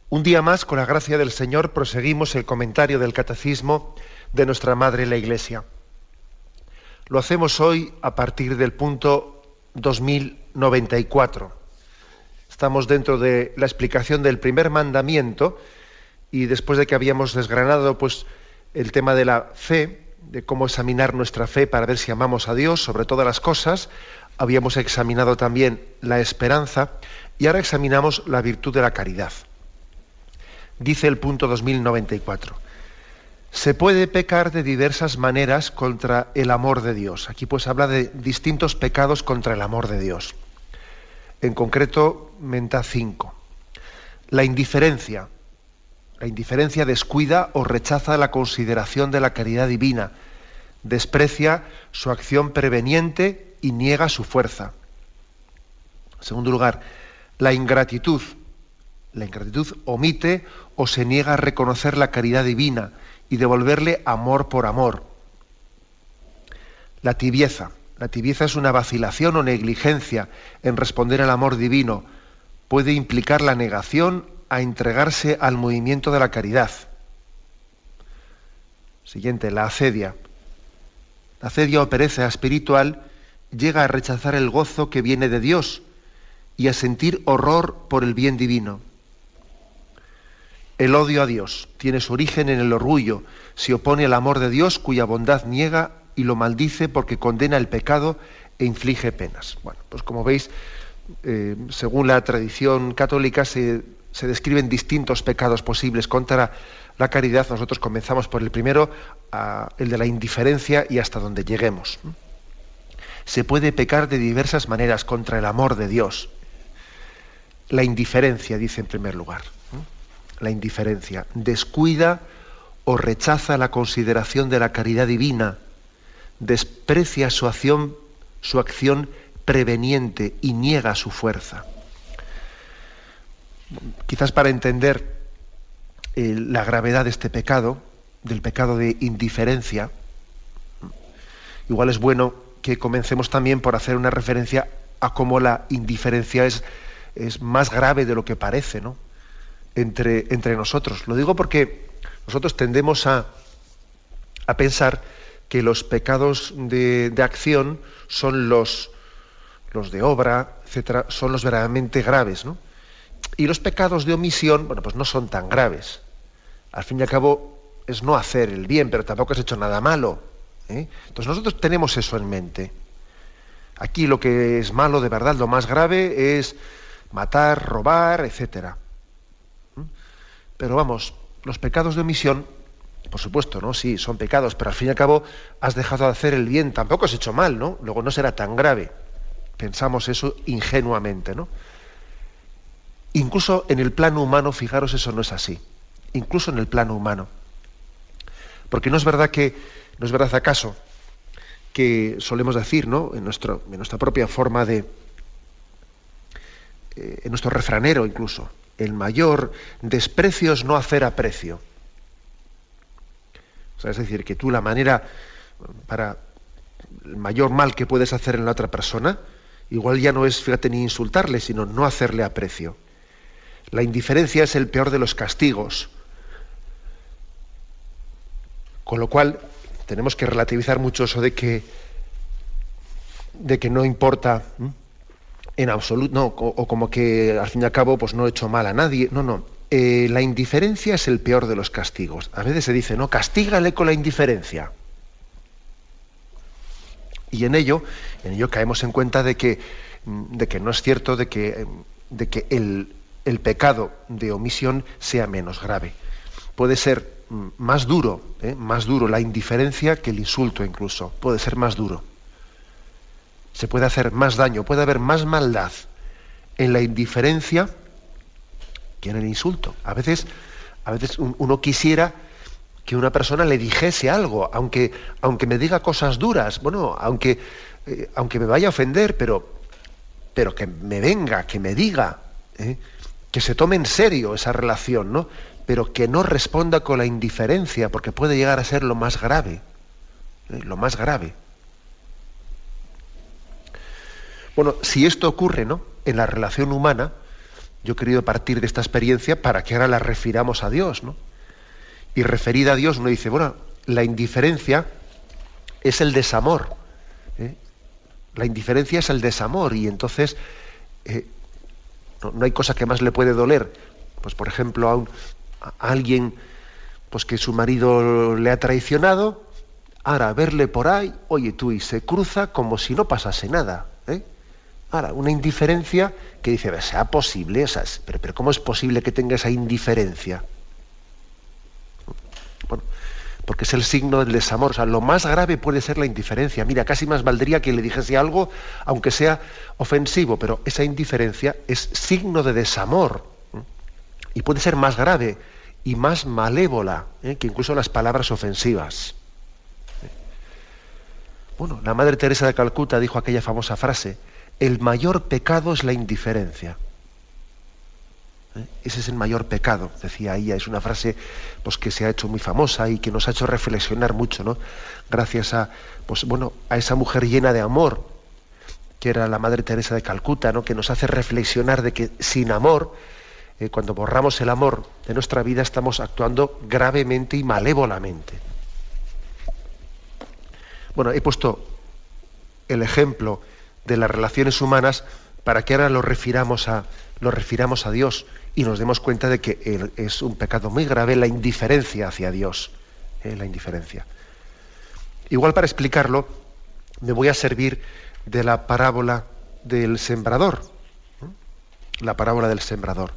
Un día más, con la gracia del Señor, proseguimos el comentario del Catecismo de nuestra Madre la Iglesia. Lo hacemos hoy a partir del punto 2094. Estamos dentro de la explicación del primer mandamiento y después de que habíamos desgranado el tema de la fe, de cómo examinar nuestra fe para ver si amamos a Dios sobre todas las cosas, habíamos examinado también la esperanza y ahora examinamos la virtud de la caridad. Dice el punto 2094. Se puede pecar de diversas maneras contra el amor de Dios. Aquí habla de distintos pecados contra el amor de Dios. En concreto, menta 5. La indiferencia. La indiferencia descuida o rechaza la consideración de la caridad divina, desprecia su acción preveniente y niega su fuerza. En segundo lugar, la ingratitud. La ingratitud omite o se niega a reconocer la caridad divina y devolverle amor por amor. La tibieza. La tibieza es una vacilación o negligencia en responder al amor divino. Puede implicar la negación a entregarse al movimiento de la caridad. Siguiente, la acedia. La acedia o pereza espiritual llega a rechazar el gozo que viene de Dios y a sentir horror por el bien divino. El odio a Dios tiene su origen en el orgullo. Se opone al amor de Dios, cuya bondad niega y lo maldice porque condena el pecado e inflige penas. Bueno, pues como veis, según la tradición católica se describen distintos pecados posibles contra la caridad. Nosotros comenzamos por el primero, el de la indiferencia, y hasta donde lleguemos. Se puede pecar de diversas maneras contra el amor de Dios. La indiferencia, dice en primer lugar. La indiferencia descuida o rechaza la consideración de la caridad divina, desprecia su acción preveniente y niega su fuerza. Quizás para entender la gravedad de este pecado, del pecado de indiferencia, igual es bueno que comencemos también por hacer una referencia a cómo la indiferencia es más grave de lo que parece, ¿no? Entre nosotros. Lo digo porque nosotros tendemos a pensar que los pecados de acción son los de obra, etcétera, son los verdaderamente graves, ¿no? Y los pecados de omisión, pues no son tan graves. Al fin y al cabo es no hacer el bien, pero tampoco has hecho nada malo, ¿eh? Entonces nosotros tenemos eso en mente. Aquí lo que es malo de verdad, lo más grave es matar, robar, etcétera. Pero vamos, los pecados de omisión, por supuesto, ¿no? Sí, son pecados, pero al fin y al cabo has dejado de hacer el bien, tampoco has hecho mal, ¿no? Luego no será tan grave. Pensamos eso ingenuamente, ¿no? Incluso en el plano humano, fijaros, eso no es así. Incluso en el plano humano. Porque no es verdad acaso que solemos decir, ¿no? En nuestra propia forma en nuestro refranero incluso, el mayor desprecio es no hacer aprecio. O sea, es decir, que tú la manera para el mayor mal que puedes hacer en la otra persona, igual ya no es, fíjate, ni insultarle, sino no hacerle aprecio. La indiferencia es el peor de los castigos. Con lo cual, tenemos que relativizar mucho eso de que no importa en absoluto, no, o como que al fin y al cabo pues no he hecho mal a nadie. No. La indiferencia es el peor de los castigos. A veces se dice, no, castígale con la indiferencia. Y en ello caemos en cuenta de que no es cierto de que el pecado de omisión sea menos grave. Puede ser más duro la indiferencia que el insulto incluso. Puede ser más duro. Se puede hacer más daño, puede haber más maldad en la indiferencia que en el insulto. A veces uno quisiera que una persona le dijese algo, aunque me diga cosas duras, aunque me vaya a ofender, pero que me venga, que me diga, que se tome en serio esa relación, ¿no? Pero que no responda con la indiferencia, porque puede llegar a ser lo más grave, lo más grave. Bueno, si esto ocurre, ¿no?, en la relación humana, Yo he querido partir de esta experiencia para que ahora la refiramos a Dios, ¿no? Y referida a Dios uno dice, bueno, la indiferencia es el desamor, ¿eh? La indiferencia es el desamor, y entonces no hay cosa que más le puede doler. Pues por ejemplo a alguien pues que su marido le ha traicionado, ahora verle por ahí, oye tú, y se cruza como si no pasase nada, ¿eh? Ahora, una indiferencia que dice, sea posible, pero ¿cómo es posible que tenga esa indiferencia? Bueno, porque es el signo del desamor. O sea, lo más grave puede ser la indiferencia. Mira, casi más valdría que le dijese algo, aunque sea ofensivo, pero esa indiferencia es signo de desamor. Y puede ser más grave y más malévola, que incluso las palabras ofensivas. Bueno, la Madre Teresa de Calcuta dijo aquella famosa frase, el mayor pecado es la indiferencia. Ese es el mayor pecado, decía ella. Es una frase pues, que se ha hecho muy famosa y que nos ha hecho reflexionar mucho, ¿no? Gracias a, pues, bueno, a esa mujer llena de amor, que era la Madre Teresa de Calcuta, ¿no? Que nos hace reflexionar de que sin amor, cuando borramos el amor de nuestra vida, estamos actuando gravemente y malévolamente. Bueno, he puesto el ejemplo de las relaciones humanas para que ahora lo refiramos a Dios y nos demos cuenta de que es un pecado muy grave la indiferencia hacia Dios, la indiferencia. Igual para explicarlo me voy a servir de la parábola del sembrador, la parábola del sembrador.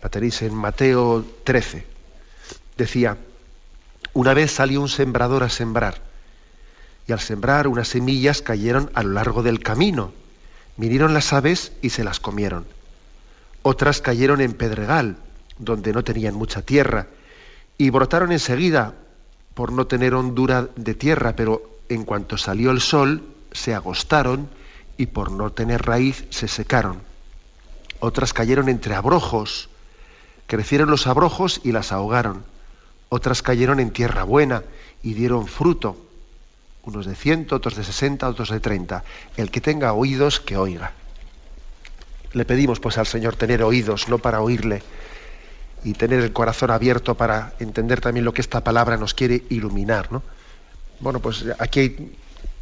La tenéis en Mateo 13. Decía, una vez salió un sembrador a sembrar, y al sembrar unas semillas cayeron a lo largo del camino. Vinieron las aves y se las comieron. Otras cayeron en pedregal, donde no tenían mucha tierra, y brotaron enseguida, por no tener hondura de tierra, pero en cuanto salió el sol, se agostaron, y por no tener raíz, se secaron. Otras cayeron entre abrojos, crecieron los abrojos y las ahogaron. Otras cayeron en tierra buena, y dieron fruto, unos de 100, otros de 60, otros de 30. El que tenga oídos, que oiga. Le pedimos pues al Señor tener oídos, no para oírle, y tener el corazón abierto para entender también lo que esta palabra nos quiere iluminar, ¿no? Bueno, pues aquí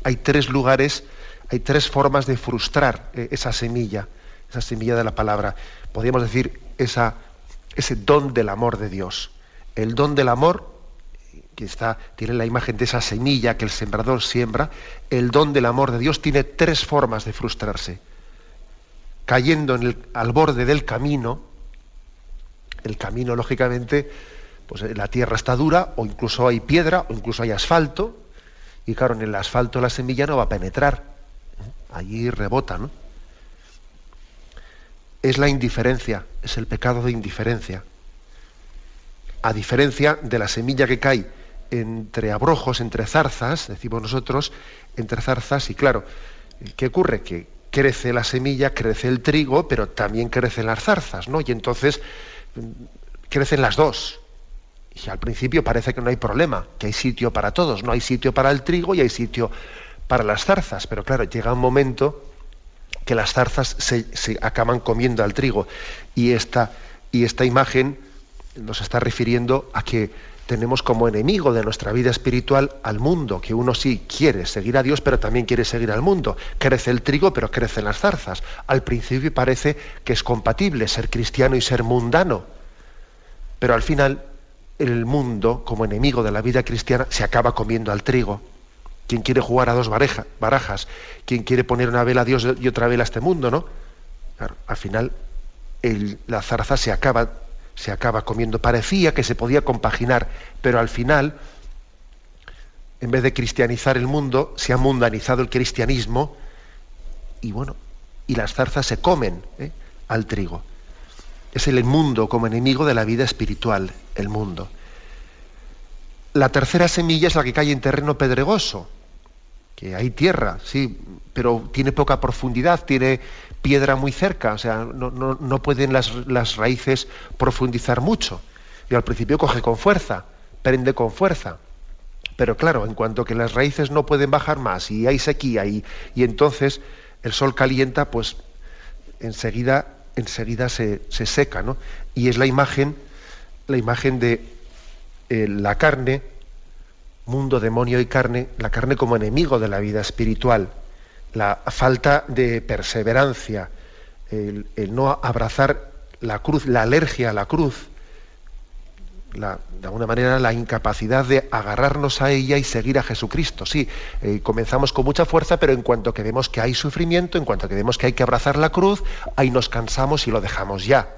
hay tres lugares, hay tres formas de frustrar esa semilla de la palabra. Podríamos decir ese don del amor de Dios. El don del amor, que tiene la imagen de esa semilla que el sembrador siembra, el don del amor de Dios tiene tres formas de frustrarse. Cayendo al borde del camino, el camino lógicamente, pues la tierra está dura, o incluso hay piedra, o incluso hay asfalto, y claro, en el asfalto la semilla no va a penetrar, allí rebota, ¿no? Es la indiferencia, es el pecado de indiferencia. A diferencia de la semilla que cae entre abrojos, entre zarzas, decimos nosotros, entre zarzas, y claro, ¿qué ocurre? Que crece la semilla, crece el trigo, pero también crecen las zarzas, ¿no? Y entonces crecen las dos. Y al principio parece que no hay problema, que hay sitio para todos, no hay sitio para el trigo y hay sitio para las zarzas, pero claro, llega un momento que las zarzas se acaban comiendo al trigo, y esta imagen nos está refiriendo a que tenemos como enemigo de nuestra vida espiritual al mundo, que uno sí quiere seguir a Dios, pero también quiere seguir al mundo. Crece el trigo, pero crecen las zarzas. Al principio parece que es compatible ser cristiano y ser mundano, pero al final el mundo, como enemigo de la vida cristiana, se acaba comiendo al trigo. ¿Quién quiere jugar a dos barajas? ¿Quién quiere poner una vela a Dios y otra vela a este mundo, no? Claro, al final la zarza se acaba comiendo. Parecía que se podía compaginar, pero al final, en vez de cristianizar el mundo, se ha mundanizado el cristianismo, y bueno, y las zarzas se comen al trigo. Es el mundo como enemigo de la vida espiritual, el mundo. La tercera semilla es la que cae en terreno pedregoso, que hay tierra, sí, pero tiene poca profundidad, tiene piedra muy cerca, o sea, no pueden las raíces profundizar mucho. Y al principio coge con fuerza, prende con fuerza. Pero claro, en cuanto que las raíces no pueden bajar más y hay sequía y entonces el sol calienta, pues enseguida enseguida se seca, ¿no? Y es la imagen de la carne, mundo, demonio y carne, la carne como enemigo de la vida espiritual, la falta de perseverancia, el no abrazar la cruz, la alergia a la cruz, de alguna manera la incapacidad de agarrarnos a ella y seguir a Jesucristo. Sí, comenzamos con mucha fuerza, pero en cuanto que vemos que hay sufrimiento, en cuanto que vemos que hay que abrazar la cruz, ahí nos cansamos y lo dejamos ya.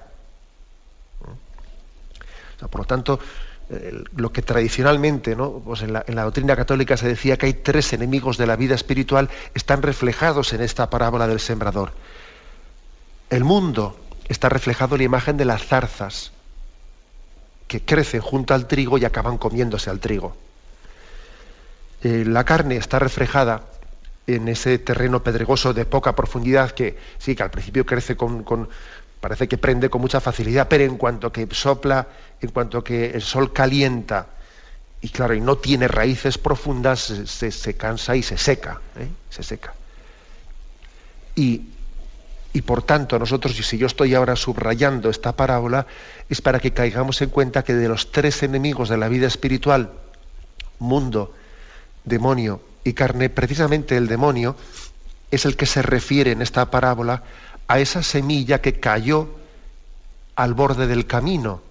O sea, por lo tanto, lo que tradicionalmente, ¿no?, pues en la doctrina católica se decía que hay 3 enemigos de la vida espiritual, están reflejados en esta parábola del sembrador. El mundo está reflejado en la imagen de las zarzas que crecen junto al trigo y acaban comiéndose al trigo. La carne está reflejada en ese terreno pedregoso de poca profundidad que sí, que al principio crece parece que prende con mucha facilidad, pero en cuanto que sopla, en cuanto que el sol calienta y claro, y no tiene raíces profundas, se cansa y se seca, se seca. Y por tanto, nosotros, y si yo estoy ahora subrayando esta parábola, es para que caigamos en cuenta que de los 3 enemigos de la vida espiritual, mundo, demonio y carne, precisamente el demonio es el que se refiere en esta parábola a esa semilla que cayó al borde del camino,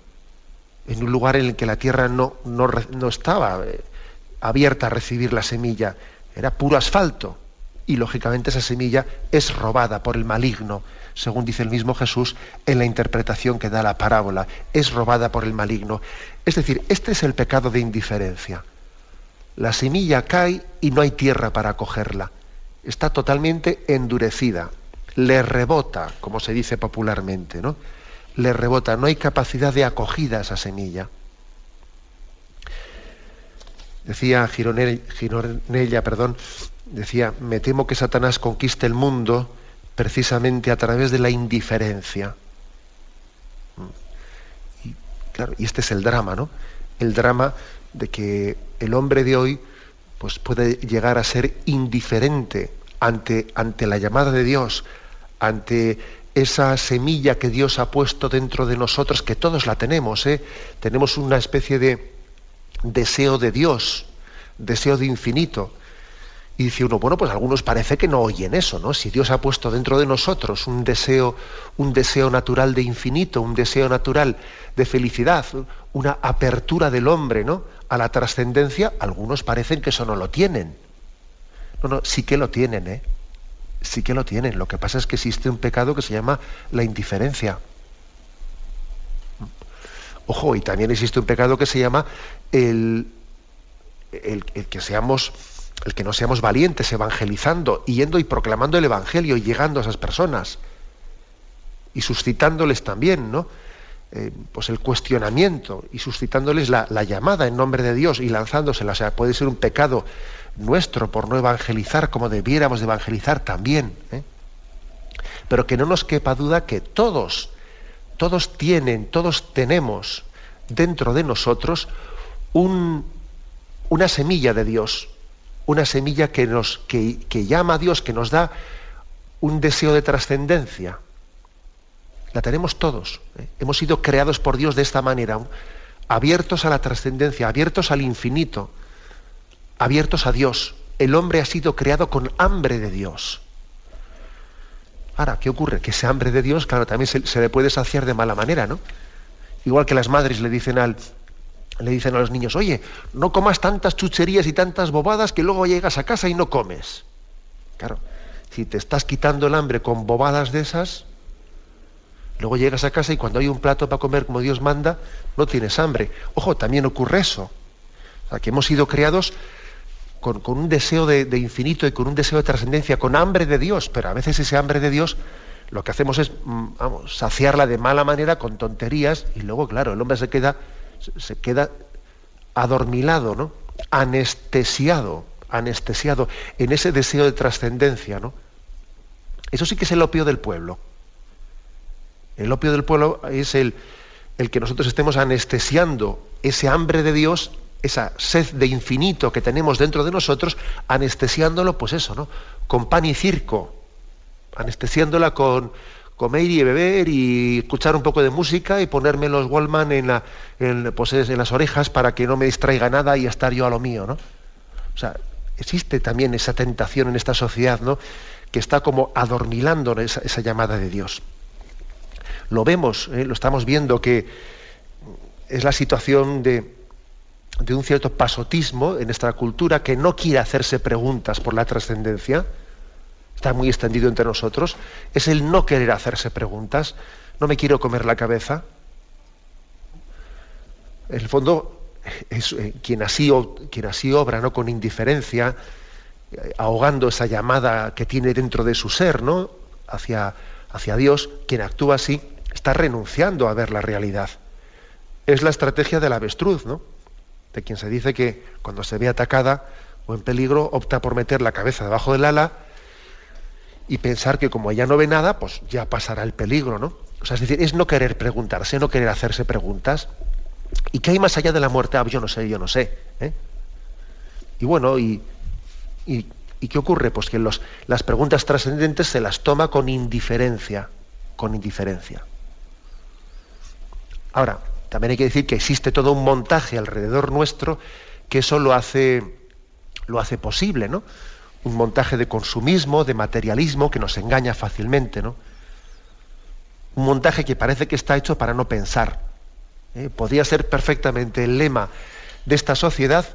en un lugar en el que la tierra no estaba abierta a recibir la semilla, era puro asfalto. Y lógicamente esa semilla es robada por el maligno, según dice el mismo Jesús en la interpretación que da la parábola, es robada por el maligno. Es decir, este es el pecado de indiferencia. La semilla cae y no hay tierra para acogerla. Está totalmente endurecida, le rebota, como se dice popularmente, ¿no? Le rebota, no hay capacidad de acogida a esa semilla. Decía Gironella, decía, me temo que Satanás conquiste el mundo precisamente a través de la indiferencia. Y claro, y este es el drama, ¿no? El drama de que el hombre de hoy pues puede llegar a ser indiferente ante la llamada de Dios, ante esa semilla que Dios ha puesto dentro de nosotros, que todos la tenemos, tenemos una especie de deseo de Dios, deseo de infinito. Y dice uno, bueno, pues algunos parece que no oyen eso, ¿no? Si Dios ha puesto dentro de nosotros un deseo natural de infinito, un deseo natural de felicidad, una apertura del hombre, ¿no?, a la trascendencia, algunos parecen que eso no lo tienen. No, sí que lo tienen, sí que lo tienen. Lo que pasa es que existe un pecado que se llama la indiferencia. Ojo, y también existe un pecado que se llama el que no seamos valientes evangelizando, yendo y proclamando el evangelio y llegando a esas personas y suscitándoles también, ¿no?, pues el cuestionamiento y suscitándoles la llamada en nombre de Dios y lanzándosela. O sea, puede ser un pecado nuestro por no evangelizar como debiéramos de evangelizar también, pero que no nos quepa duda que todos tenemos dentro de nosotros una semilla de Dios, una semilla que llama a Dios, que nos da un deseo de trascendencia. La tenemos todos. Hemos sido creados por Dios de esta manera, abiertos a la trascendencia, abiertos al infinito, abiertos a Dios. El hombre ha sido creado con hambre de Dios. Ahora, ¿qué ocurre? Que ese hambre de Dios, claro, también se le puede saciar de mala manera, ¿no? Igual que las madres le dicen a los niños, oye, no comas tantas chucherías y tantas bobadas que luego llegas a casa y no comes. Claro, si te estás quitando el hambre con bobadas de esas, luego llegas a casa y cuando hay un plato para comer como Dios manda, no tienes hambre. Ojo, también ocurre eso. O sea, que hemos sido creados con un deseo de infinito y con un deseo de trascendencia, con hambre de Dios, pero a veces ese hambre de Dios lo que hacemos es saciarla de mala manera con tonterías y luego, claro, el hombre se queda adormilado, ¿no?, anestesiado en ese deseo de trascendencia, ¿no? Eso sí que es el opio del pueblo. El opio del pueblo es el que nosotros estemos anestesiando ese hambre de Dios, esa sed de infinito que tenemos dentro de nosotros, anestesiándolo, pues eso, ¿no?, con pan y circo, anestesiándola con comer y beber y escuchar un poco de música y ponerme los Wallman pues en las orejas para que no me distraiga nada y estar yo a lo mío, ¿no? O sea, existe también esa tentación en esta sociedad, ¿no?, que está como adormilando esa llamada de Dios. Lo vemos, lo estamos viendo, que es la situación de un cierto pasotismo en nuestra cultura, que no quiere hacerse preguntas por la trascendencia. Está muy extendido entre nosotros. Es el no querer hacerse preguntas. No me quiero comer la cabeza. En el fondo, es quien así obra, ¿no?, con indiferencia, ahogando esa llamada que tiene dentro de su ser, ¿no?, hacia Dios. Quien actúa así está renunciando a ver la realidad. Es la estrategia del avestruz, ¿no?, de quien se dice que cuando se ve atacada o en peligro opta por meter la cabeza debajo del ala y pensar que como ella no ve nada, pues ya pasará el peligro, ¿no? O sea, es decir, es no querer preguntarse, no querer hacerse preguntas. ¿Y qué hay más allá de la muerte? Yo no sé. Y bueno, ¿y qué ocurre? Pues que las preguntas trascendentes se las toma con indiferencia. Ahora, también hay que decir que existe todo un montaje alrededor nuestro que eso lo hace posible, ¿no? Un montaje de consumismo, de materialismo, que nos engaña fácilmente, ¿no? Un montaje que parece que está hecho para no pensar. Podría ser perfectamente el lema de esta sociedad: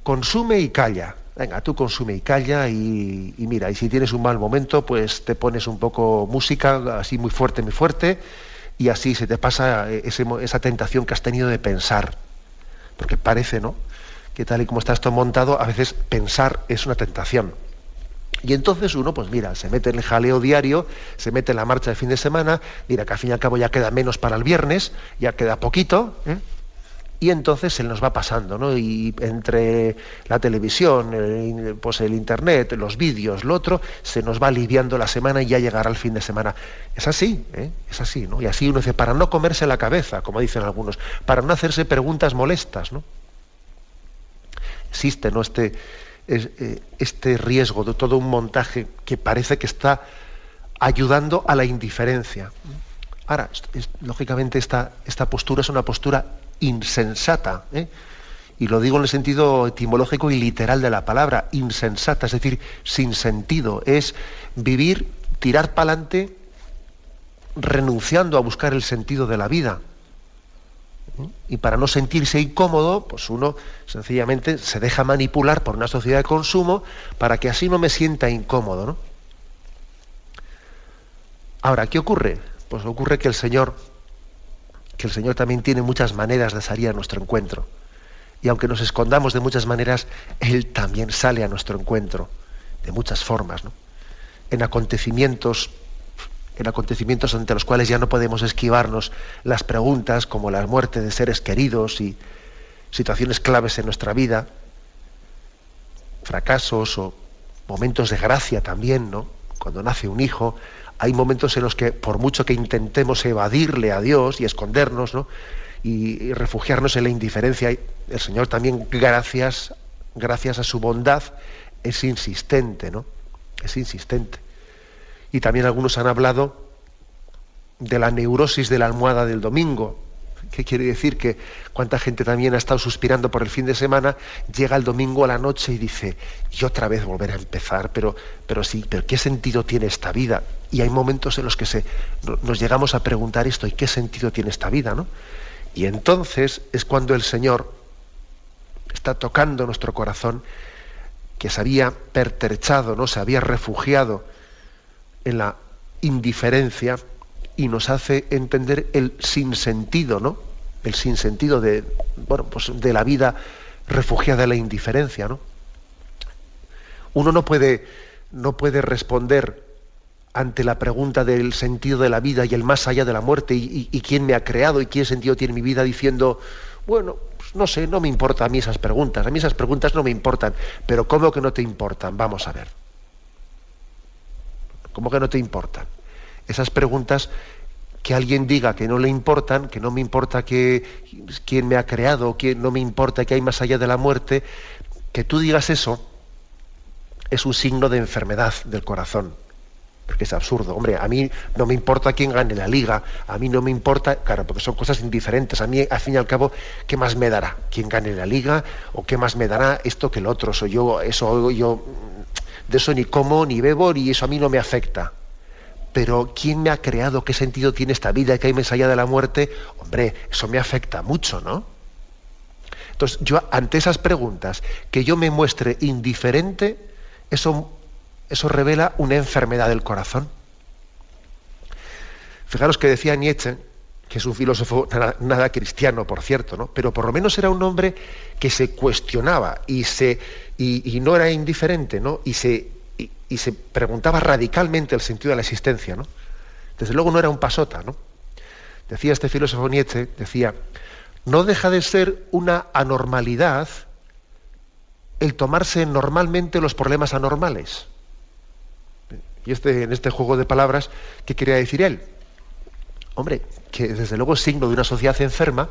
consume y calla. Venga, tú consume y calla y mira, y si tienes un mal momento, pues te pones un poco música así muy fuerte, y así se te pasa esa tentación que has tenido de pensar. Porque parece, ¿no?, que tal y como está esto montado, a veces pensar es una tentación. Y entonces uno, pues mira, se mete en el jaleo diario, se mete en la marcha de fin de semana, mira que al fin y al cabo ya queda menos para el viernes, ya queda poquito, y entonces se nos va pasando, ¿no? Y entre la televisión, pues el internet, los vídeos, lo otro, se nos va aliviando la semana y ya llegará el fin de semana. Es así, es así, ¿no? Y así uno dice, para no comerse la cabeza, como dicen algunos, para no hacerse preguntas molestas, ¿no? Existe, ¿no?, este riesgo de todo un montaje que parece que está ayudando a la indiferencia. Ahora, lógicamente esta postura es una postura insensata, y lo digo en el sentido etimológico y literal de la palabra, insensata, es decir, sin sentido. Es vivir, tirar para adelante, renunciando a buscar el sentido de la vida. Y para no sentirse incómodo, pues uno sencillamente se deja manipular por una sociedad de consumo para que así no me sienta incómodo, ¿no? Ahora, ¿qué ocurre? Pues ocurre que el Señor también tiene muchas maneras de salir a nuestro encuentro. Y aunque nos escondamos de muchas maneras, Él también sale a nuestro encuentro, de muchas formas, ¿no? En acontecimientos ante los cuales ya no podemos esquivarnos las preguntas, como la muerte de seres queridos y situaciones claves en nuestra vida, fracasos o momentos de gracia también, ¿no? Cuando nace un hijo, hay momentos en los que, por mucho que intentemos evadirle a Dios y escondernos, ¿no?, y refugiarnos en la indiferencia, el Señor también, gracias a su bondad, es insistente, ¿no? Es insistente. Y también algunos han hablado de la neurosis de la almohada del domingo. ¿Qué quiere decir? Que cuánta gente también ha estado suspirando por el fin de semana, llega el domingo a la noche y dice, y otra vez volver a empezar, pero ¿qué sentido tiene esta vida? Y hay momentos en los que nos llegamos a preguntar esto, ¿y qué sentido tiene esta vida, no? Y entonces es cuando el Señor está tocando nuestro corazón, que se había pertrechado, ¿no?, se había refugiado en la indiferencia, y nos hace entender el sinsentido, ¿no? El sinsentido de la vida refugiada en la indiferencia, ¿no? Uno no puede responder ante la pregunta del sentido de la vida y el más allá de la muerte y quién me ha creado y qué sentido tiene mi vida, diciendo, bueno, pues no sé, no me importan a mí esas preguntas no me importan, pero ¿cómo que no te importan? Vamos a ver. ¿Cómo que no te importan? Esas preguntas, que alguien diga que no le importan, que no me importa quién me ha creado, que no me importa qué hay más allá de la muerte, que tú digas eso es un signo de enfermedad del corazón. porque es absurdo. Hombre, a mí no me importa quién gane la liga, a mí no me importa, claro, porque son cosas indiferentes. A mí, al fin y al cabo, ¿qué más me dará? ¿Quién gane la liga? ¿O qué más me dará esto que el otro? Yo de eso ni como, ni bebo, ni eso a mí no me afecta. Pero ¿quién me ha creado? ¿Qué sentido tiene esta vida que hay más allá de la muerte? Hombre, eso me afecta mucho, ¿no? Entonces, yo ante esas preguntas, que yo me muestre indiferente, eso revela una enfermedad del corazón. Fijaros que decía Nietzsche, que es un filósofo nada cristiano, por cierto, ¿no? Pero por lo menos era un hombre que se cuestionaba y no era indiferente, ¿no? Y se preguntaba radicalmente el sentido de la existencia, ¿no? Desde luego no era un pasota, ¿no? Decía este filósofo Nietzsche, decía, no deja de ser una anormalidad el tomarse normalmente los problemas anormales. Y en este juego de palabras, ¿qué quería decir él? Hombre, que desde luego es signo de una sociedad enferma,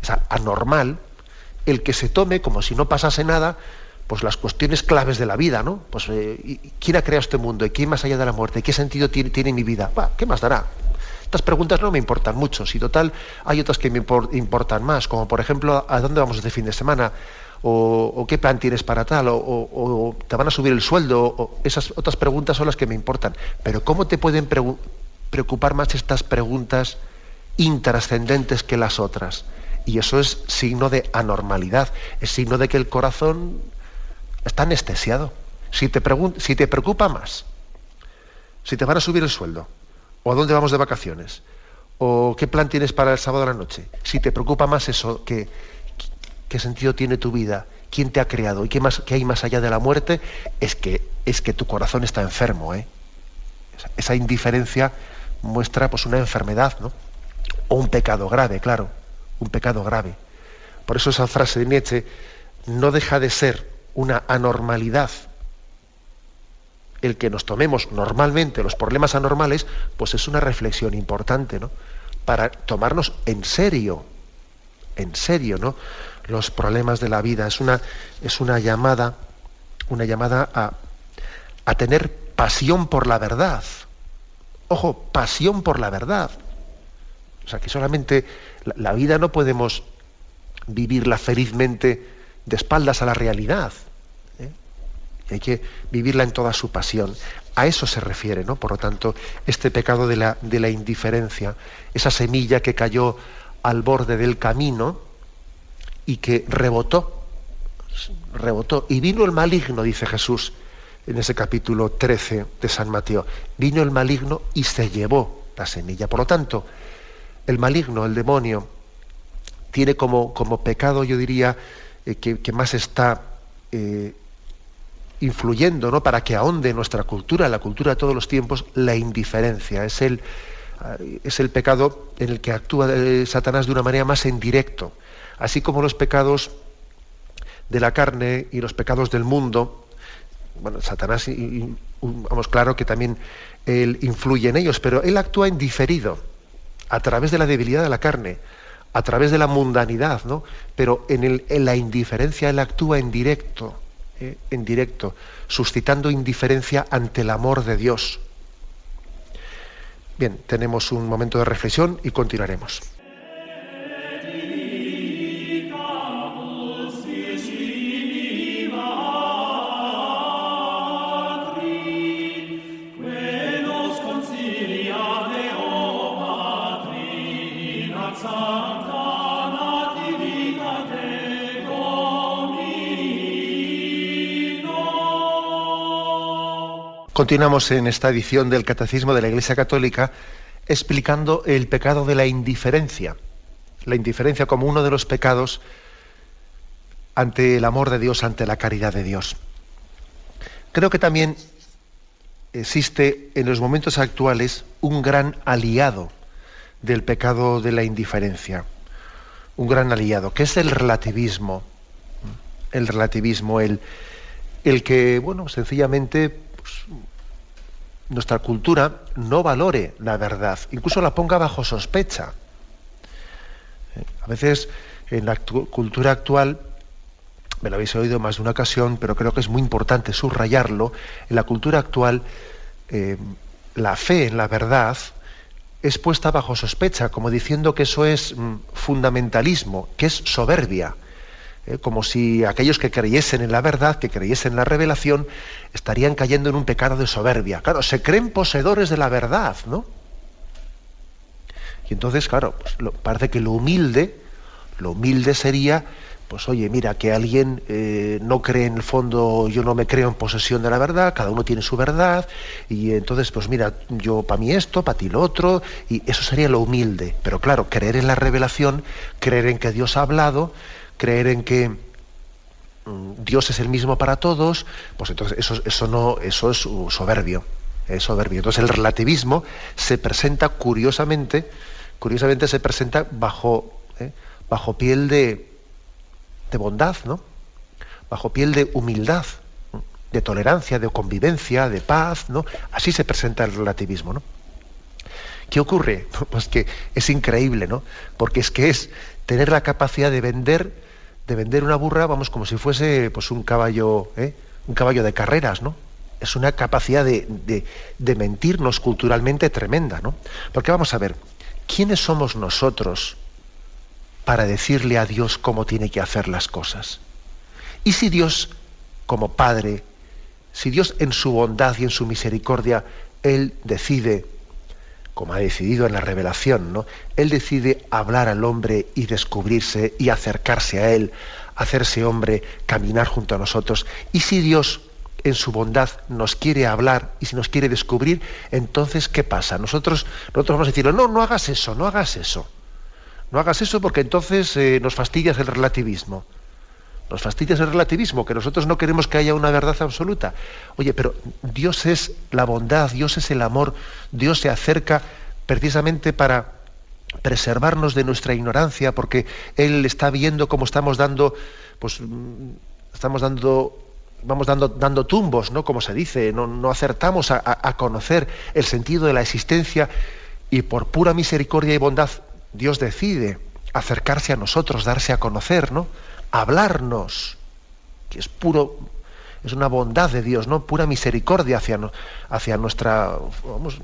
es anormal, el que se tome como si no pasase nada, pues las cuestiones claves de la vida, ¿no? Pues ¿quién ha creado este mundo? ¿Y quién más allá de la muerte? ¿Qué sentido tiene mi vida? ¿Qué más dará? Estas preguntas no me importan mucho. Si total hay otras que me importan más, como por ejemplo, ¿a dónde vamos este fin de semana? O qué plan tienes para tal, o te van a subir el sueldo, o esas otras preguntas son las que me importan. Pero ¿cómo te pueden preocupar más estas preguntas intrascendentes que las otras? Y eso es signo de anormalidad, es signo de que el corazón está anestesiado. Si te preocupa más, si te van a subir el sueldo, o a dónde vamos de vacaciones, o qué plan tienes para el sábado a la noche, si te preocupa más eso, ¿qué sentido tiene tu vida? ¿Quién te ha creado? ¿Y qué hay más allá de la muerte? Es que tu corazón está enfermo, ¿eh? Esa indiferencia muestra pues una enfermedad, ¿no? O un pecado grave, claro, un pecado grave. Por eso esa frase de Nietzsche no deja de ser una anormalidad. El que nos tomemos normalmente los problemas anormales, pues es una reflexión importante, ¿no? Para tomarnos en serio, ¿no? Los problemas de la vida. Es una llamada a tener pasión por la verdad. Ojo, pasión por la verdad. O sea, que solamente la vida no podemos vivirla felizmente de espaldas a la realidad. Hay que vivirla en toda su pasión. A eso se refiere, ¿no? Por lo tanto, este pecado de la indiferencia, esa semilla que cayó al borde del camino y que rebotó. Y vino el maligno, dice Jesús en ese capítulo 13 de San Mateo. Vino el maligno y se llevó la semilla. Por lo tanto, el maligno, el demonio, tiene como pecado, yo diría, que más está influyendo, ¿no? Para que ahonde nuestra cultura, la cultura de todos los tiempos, la indiferencia. Es el pecado en el que actúa Satanás de una manera más en directo. Así como los pecados de la carne y los pecados del mundo, bueno, Satanás, vamos, claro que también él influye en ellos, pero él actúa en diferido, a través de la debilidad de la carne, a través de la mundanidad, ¿no? Pero en la indiferencia él actúa en directo, suscitando indiferencia ante el amor de Dios. Bien, tenemos un momento de reflexión y continuaremos. Continuamos en esta edición del Catecismo de la Iglesia Católica explicando el pecado de la indiferencia como uno de los pecados ante el amor de Dios, ante la caridad de Dios. Creo que también existe en los momentos actuales un gran aliado del pecado de la indiferencia, un gran aliado, que es el relativismo, el que, bueno, sencillamente, pues, nuestra cultura no valore la verdad, incluso la ponga bajo sospecha. A veces en la cultura actual, me lo habéis oído más de una ocasión, pero creo que es muy importante subrayarlo, en la cultura actual la fe en la verdad es puesta bajo sospecha, como diciendo que eso es fundamentalismo, que es soberbia. Como si aquellos que creyesen en la verdad, que creyesen en la revelación, estarían cayendo en un pecado de soberbia. Claro, se creen poseedores de la verdad, ¿no? Y entonces, claro, pues parece que lo humilde sería, pues oye, mira, que alguien no cree en el fondo, yo no me creo en posesión de la verdad, cada uno tiene su verdad, y entonces, pues mira, yo para mí esto, para ti lo otro, y eso sería lo humilde. Pero claro, creer en la revelación, creer en que Dios ha hablado, creer en que Dios es el mismo para todos, pues entonces eso es soberbio. Es soberbio. Entonces el relativismo se presenta curiosamente se presenta bajo piel de bondad, ¿no? Bajo piel de humildad, ¿no? De tolerancia, de convivencia, de paz, ¿no? Así se presenta el relativismo, ¿no? ¿Qué ocurre? Pues que es increíble, ¿no? Porque es tener la capacidad de vender una burra, vamos, como si fuese pues un caballo de carreras, ¿no? Es una capacidad de mentirnos culturalmente tremenda, ¿no? Porque vamos a ver, ¿quiénes somos nosotros para decirle a Dios cómo tiene que hacer las cosas? Y si Dios, como Padre, si Dios en su bondad y en su misericordia, Él decide, como ha decidido en la revelación, ¿no? Él decide hablar al hombre y descubrirse y acercarse a Él, hacerse hombre, caminar junto a nosotros. Y si Dios en su bondad nos quiere hablar y si nos quiere descubrir, entonces ¿qué pasa? Nosotros vamos a decirle, no hagas eso, no hagas eso. No hagas eso porque entonces nos fastidias el relativismo. Nos fastidias el relativismo, que nosotros no queremos que haya una verdad absoluta. Oye, pero Dios es la bondad, Dios es el amor, Dios se acerca precisamente para preservarnos de nuestra ignorancia, porque Él está viendo cómo estamos dando, pues vamos dando tumbos, ¿no? Como se dice, no acertamos a conocer el sentido de la existencia, y por pura misericordia y bondad Dios decide acercarse a nosotros, darse a conocer, ¿no? Hablarnos, que es una bondad de Dios, ¿no? Pura misericordia hacia nuestra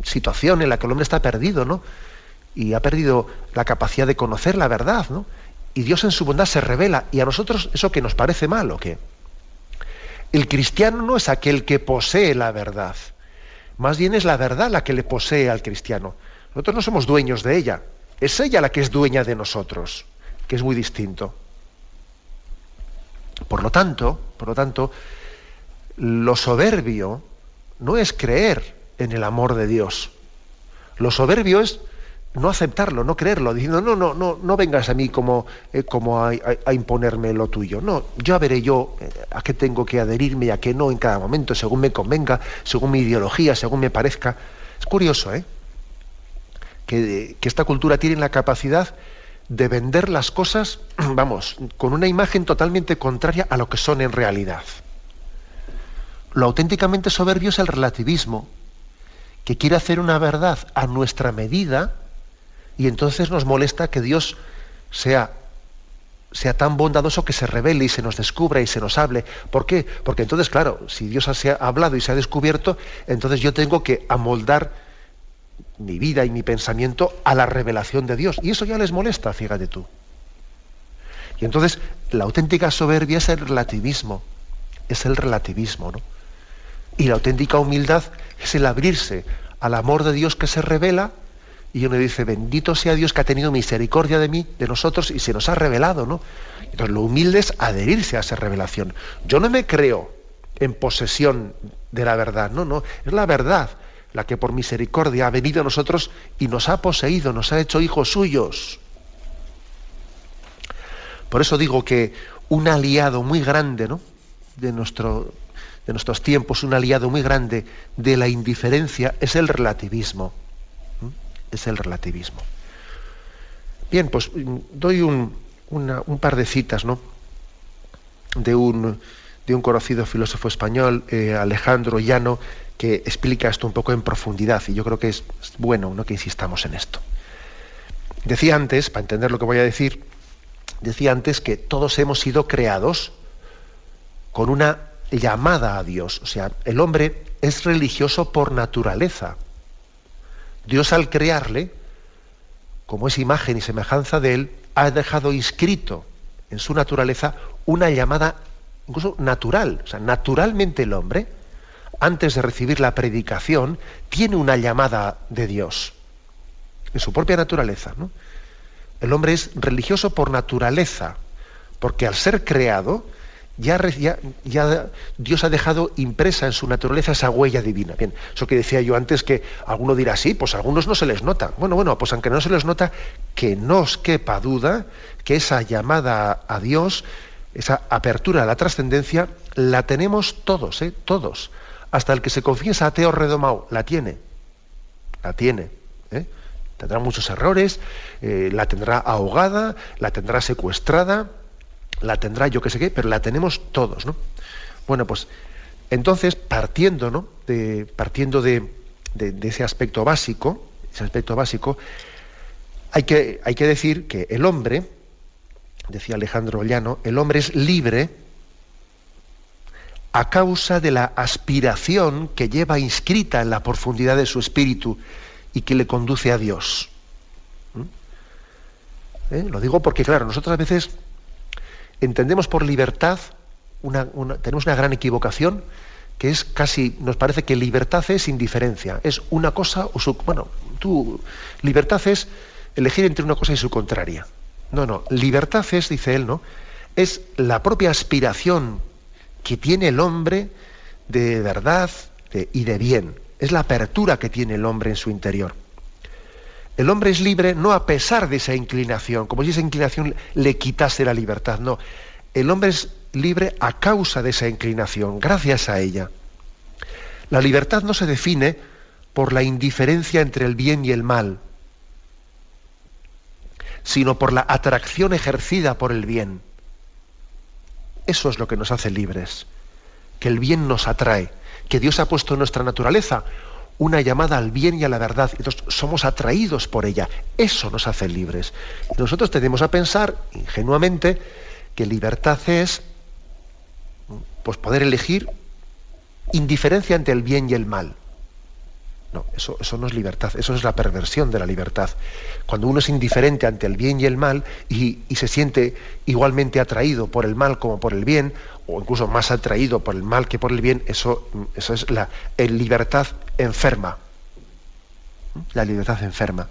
situación en la que el hombre está perdido, ¿no? Y ha perdido la capacidad de conocer la verdad, ¿no? Y Dios en su bondad se revela, y a nosotros eso que nos parece mal, ¿o qué? El cristiano no es aquel que posee la verdad, más bien es la verdad la que le posee al cristiano. Nosotros no somos dueños de ella, es ella la que es dueña de nosotros, que es muy distinto. Por lo tanto, lo soberbio no es creer en el amor de Dios. Lo soberbio es no aceptarlo, no creerlo, diciendo, no vengas a mí como a imponerme lo tuyo. No, ya veré yo a qué tengo que adherirme y a qué no en cada momento, según me convenga, según mi ideología, según me parezca. Es curioso, que esta cultura tiene la capacidad de vender las cosas, vamos, con una imagen totalmente contraria a lo que son en realidad. Lo auténticamente soberbio es el relativismo, que quiere hacer una verdad a nuestra medida, y entonces nos molesta que Dios sea tan bondadoso que se revele y se nos descubra y se nos hable. ¿Por qué? Porque entonces, claro, si Dios se ha hablado y se ha descubierto, entonces yo tengo que amoldar mi vida y mi pensamiento a la revelación de Dios. Y eso ya les molesta, fíjate tú. Y entonces la auténtica soberbia es el relativismo, ¿no? Y la auténtica humildad es el abrirse al amor de Dios que se revela, y uno dice, bendito sea Dios que ha tenido misericordia de mí, de nosotros, y se nos ha revelado, ¿no? Entonces lo humilde es adherirse a esa revelación. Yo no me creo en posesión de la verdad, no, es la verdad la que por misericordia ha venido a nosotros y nos ha poseído, nos ha hecho hijos suyos. Por eso digo que un aliado muy grande, ¿no?, de nuestros tiempos, un aliado muy grande de la indiferencia es el relativismo. Es el relativismo. Bien, pues doy un par de citas, ¿no?, de un conocido filósofo español, Alejandro Llano, que explica esto un poco en profundidad, y yo creo que es bueno, ¿no?, que insistamos en esto. Decía antes, para entender lo que voy a decir, que todos hemos sido creados con una llamada a Dios. O sea, el hombre es religioso por naturaleza. Dios, al crearle, como es imagen y semejanza de él, ha dejado inscrito en su naturaleza una llamada incluso natural. O sea, naturalmente el hombre, antes de recibir la predicación, tiene una llamada de Dios en su propia naturaleza, ¿no? El hombre es religioso por naturaleza, porque al ser creado ya Dios ha dejado impresa en su naturaleza esa huella divina. Bien, eso que decía yo antes, que alguno dirá, sí, pues a algunos no se les nota. Bueno, pues aunque no se les nota, que no os quepa duda que esa llamada a Dios, esa apertura a la trascendencia, la tenemos todos, todos. Hasta el que se confiesa ateo redomado, la tiene. Tendrá muchos errores, la tendrá ahogada, la tendrá secuestrada, la tendrá yo qué sé qué, pero la tenemos todos, ¿no? Bueno, pues entonces, partiendo de ese aspecto básico, hay que decir que el hombre, decía Alejandro Ollano, el hombre es libre a causa de la aspiración que lleva inscrita en la profundidad de su espíritu y que le conduce a Dios. Lo digo porque, claro, nosotros a veces entendemos por libertad, tenemos una gran equivocación, que es casi, nos parece que libertad es indiferencia, es una cosa o libertad es elegir entre una cosa y su contraria. No, libertad es, dice él, es la propia aspiración que tiene el hombre de verdad y de bien. Es la apertura que tiene el hombre en su interior. El hombre es libre no a pesar de esa inclinación, como si esa inclinación le quitase la libertad. No, el hombre es libre a causa de esa inclinación, gracias a ella. La libertad no se define por la indiferencia entre el bien y el mal, sino por la atracción ejercida por el bien. Eso es lo que nos hace libres, que el bien nos atrae, que Dios ha puesto en nuestra naturaleza una llamada al bien y a la verdad, y entonces somos atraídos por ella. Eso nos hace libres. Y nosotros tendemos a pensar ingenuamente que libertad es, pues, poder elegir indiferencia ante el bien y el mal. No, eso no es libertad, eso es la perversión de la libertad. Cuando uno es indiferente ante el bien y el mal y se siente igualmente atraído por el mal como por el bien, o incluso más atraído por el mal que por el bien, eso es la libertad enferma. La libertad enferma.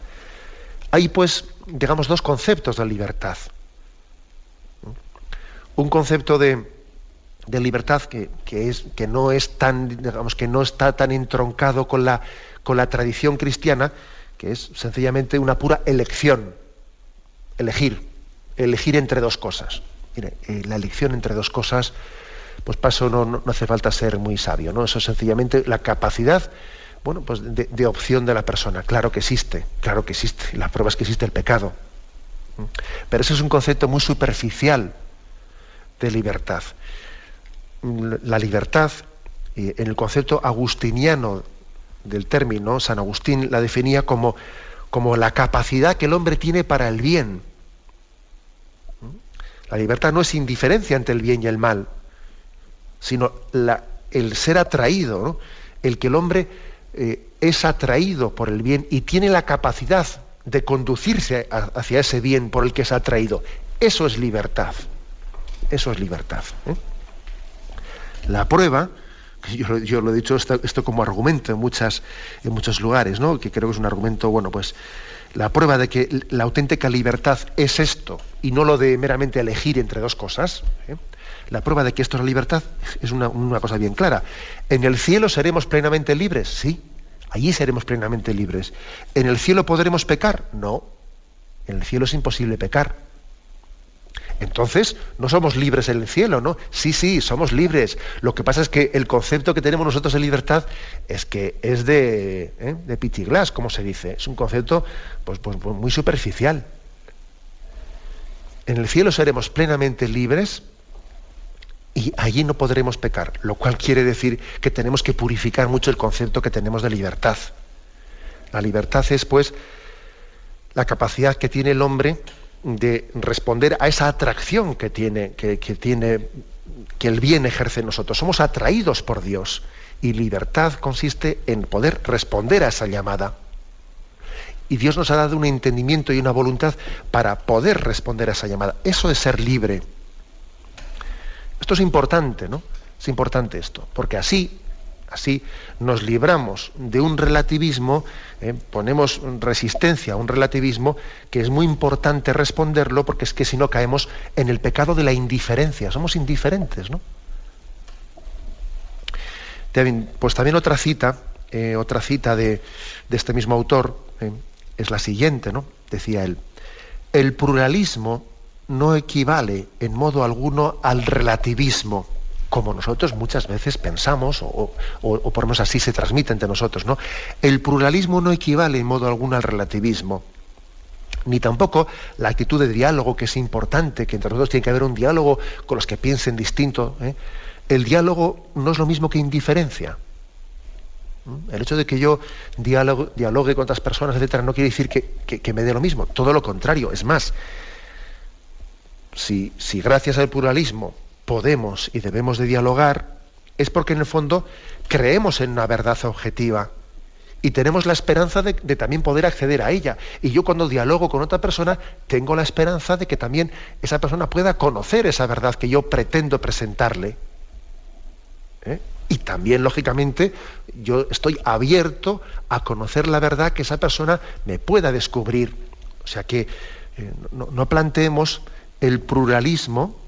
Hay, pues, digamos, dos conceptos de libertad. Un concepto de libertad que no es tan, digamos, que no está tan entroncado con la tradición cristiana, que es sencillamente una pura elección. Elegir entre dos cosas. Mire, la elección entre dos cosas, pues para eso no hace falta ser muy sabio, ¿no? Eso es sencillamente la capacidad, pues de opción de la persona. Claro que existe. La prueba es que existe el pecado. Pero ese es un concepto muy superficial de libertad. La libertad, en el concepto agustiniano del término, San Agustín la definía como la capacidad que el hombre tiene para el bien. La libertad no es indiferencia ante el bien y el mal, sino el ser atraído, ¿no? El que el hombre es atraído por el bien y tiene la capacidad de conducirse hacia ese bien por el que es atraído. Eso es libertad. La prueba, yo lo he dicho esto como argumento en muchos lugares, ¿no? Que creo que es un argumento, pues la prueba de que la auténtica libertad es esto y no lo de meramente elegir entre dos cosas. La prueba de que esto es la libertad es una cosa bien clara. ¿En el cielo seremos plenamente libres? Sí, allí seremos plenamente libres. ¿En el cielo podremos pecar? No, en el cielo es imposible pecar. Entonces, no somos libres en el cielo, ¿no? Sí, somos libres. Lo que pasa es que el concepto que tenemos nosotros de libertad es que es de pitiglas, como se dice. Es un concepto pues muy superficial. En el cielo seremos plenamente libres y allí no podremos pecar, lo cual quiere decir que tenemos que purificar mucho el concepto que tenemos de libertad. La libertad es, pues, la capacidad que tiene el hombre de responder a esa atracción que tiene que el bien ejerce en nosotros. Somos atraídos por Dios. Y libertad consiste en poder responder a esa llamada. Y Dios nos ha dado un entendimiento y una voluntad para poder responder a esa llamada. Eso es ser libre. Esto es importante, ¿no? Es importante esto, porque así nos libramos de un relativismo, ponemos resistencia a un relativismo que es muy importante responderlo, porque es que si no caemos en el pecado de la indiferencia, somos indiferentes, ¿no? Pues también otra cita de este mismo autor es la siguiente, ¿no? Decía él: el pluralismo no equivale en modo alguno al relativismo, como nosotros muchas veces pensamos, o por lo menos así se transmite entre nosotros, ¿no? El pluralismo no equivale en modo alguno al relativismo, ni tampoco la actitud de diálogo, que es importante, que entre nosotros tiene que haber un diálogo con los que piensen distinto, ¿eh? El diálogo no es lo mismo que indiferencia. El hecho de que yo dialogue con otras personas, etcétera, no quiere decir que me dé lo mismo. Todo lo contrario. Es más, si gracias al pluralismo podemos y debemos de dialogar, es porque en el fondo creemos en una verdad objetiva y tenemos la esperanza de también poder acceder a ella. Y yo, cuando dialogo con otra persona, tengo la esperanza de que también esa persona pueda conocer esa verdad que yo pretendo presentarle. Y también, lógicamente, yo estoy abierto a conocer la verdad que esa persona me pueda descubrir. O sea que no planteemos el pluralismo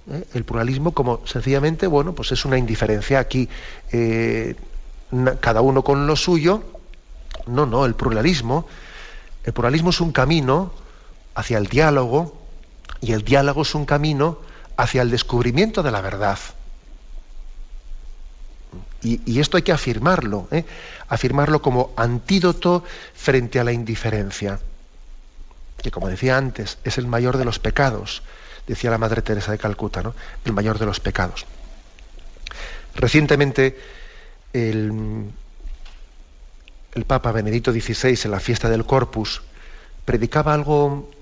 como sencillamente, bueno, pues es una indiferencia aquí, cada uno con lo suyo. No, el pluralismo es un camino hacia el diálogo, y el diálogo es un camino hacia el descubrimiento de la verdad. Y esto hay que afirmarlo, afirmarlo como antídoto frente a la indiferencia, que, como decía antes, es el mayor de los pecados, decía la Madre Teresa de Calcuta, ¿no? El mayor de los pecados. Recientemente el Papa Benedicto XVI, en la fiesta del Corpus, predicaba algo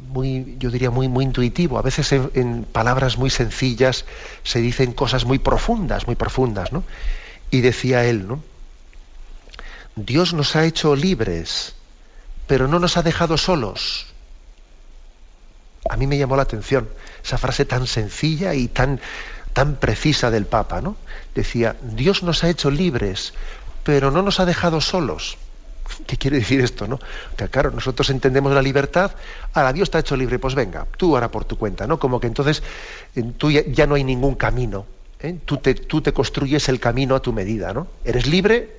muy, yo diría, muy intuitivo. A veces en palabras muy sencillas se dicen cosas muy profundas, ¿no? Y decía él, ¿no? Dios nos ha hecho libres, pero no nos ha dejado solos. A mí me llamó la atención esa frase tan sencilla y tan precisa del Papa, ¿no? Decía: Dios nos ha hecho libres, pero no nos ha dejado solos. ¿Qué quiere decir esto, no? Que claro, nosotros entendemos la libertad. Ahora, Dios te ha hecho libre, pues venga, tú ahora por tu cuenta, ¿no? Como que entonces tú ya no hay ningún camino. Tú te construyes el camino a tu medida, ¿no? Eres libre,